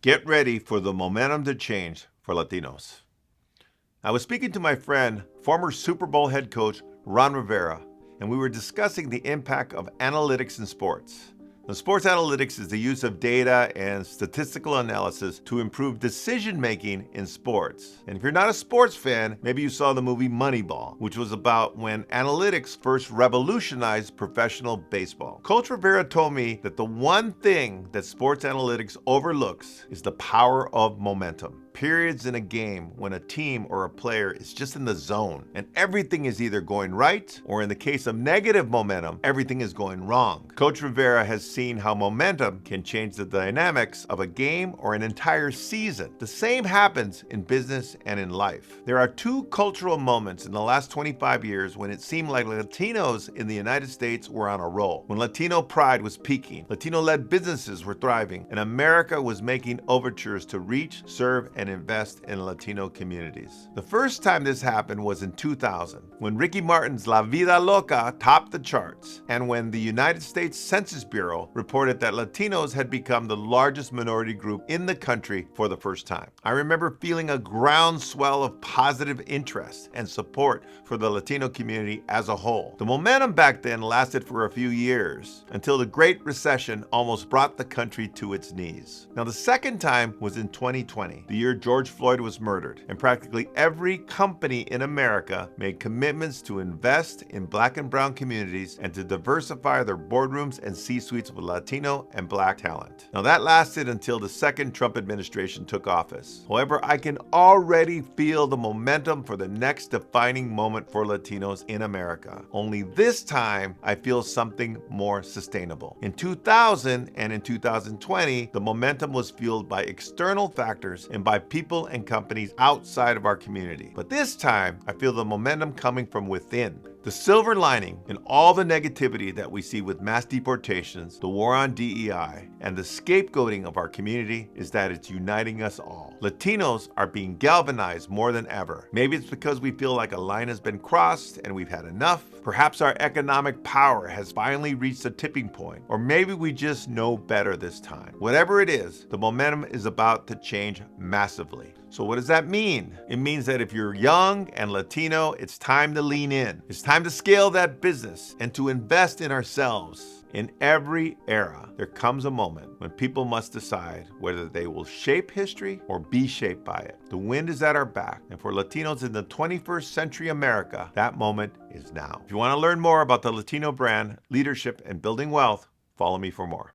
Get ready for the momentum to change for Latinos. I was speaking to my friend, former Super Bowl head coach Ron Rivera, and we were discussing the impact of analytics in sports. Now, sports analytics is the use of data and statistical analysis to improve decision-making in sports. And if you're not a sports fan, maybe you saw the movie Moneyball, which was about when analytics first revolutionized professional baseball. Coach Rivera told me that the one thing that sports analytics overlooks is the power of momentum. Periods in a game when a team or a player is just in the zone and everything is either going right, or in the case of negative momentum, everything is going wrong. Coach Rivera has seen how momentum can change the dynamics of a game or an entire season. The same happens in business and in life. There are two cultural moments in the last 25 years when it seemed like Latinos in the United States were on a roll. When Latino pride was peaking, Latino-led businesses were thriving, and America was making overtures to reach, serve, and invest in Latino communities. The first time this happened was in 2000, when Ricky Martin's La Vida Loca topped the charts, and when the United States Census Bureau reported that Latinos had become the largest minority group in the country for the first time. I remember feeling a groundswell of positive interest and support for the Latino community as a whole. The momentum back then lasted for a few years, until the Great Recession almost brought the country to its knees. Now, the second time was in 2020, the year George Floyd was murdered, and practically every company in America made commitments to invest in Black and brown communities and to diversify their boardrooms and C-suites with Latino and Black talent. Now, that lasted until the second Trump administration took office. However, I can already feel the momentum for the next defining moment for Latinos in America. Only this time, I feel something more sustainable. In 2000 and in 2020, the momentum was fueled by external factors and by people and companies outside of our community. But this time, I feel the momentum coming from within. The silver lining in all the negativity that we see with mass deportations, the war on DEI, and the scapegoating of our community is that it's uniting us all. Latinos are being galvanized more than ever. Maybe it's because we feel like a line has been crossed and we've had enough. Perhaps our economic power has finally reached a tipping point, or maybe we just know better this time. Whatever it is, the momentum is about to change massively. So what does that mean? It means that if you're young and Latino, it's time to lean in. It's time to scale that business and to invest in ourselves. In every era, there comes a moment when people must decide whether they will shape history or be shaped by it. The wind is at our back, and for Latinos in the 21st century America, that moment is now. If you want to learn more about the Latino brand, leadership, and building wealth, follow me for more.